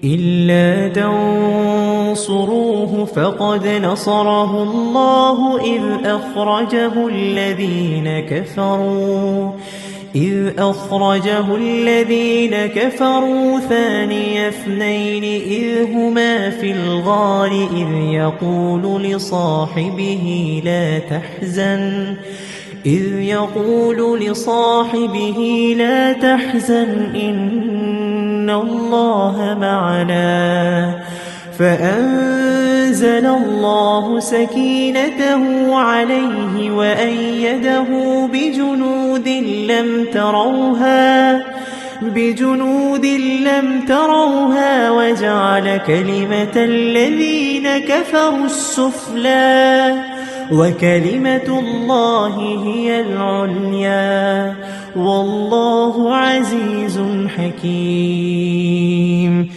إلا تنصروه فقد نصره الله إذ أخرجه الذين كفروا ثاني اثنين إذ هما في الغار إذ يقول لصاحبه لا تحزن إن الله معنا فأنزل الله سكينته عليه وأيده بجنود لم تروها وجعل كلمة الذين كفروا السفلى وكلمة الله هي العليا والله عزيز حكيم.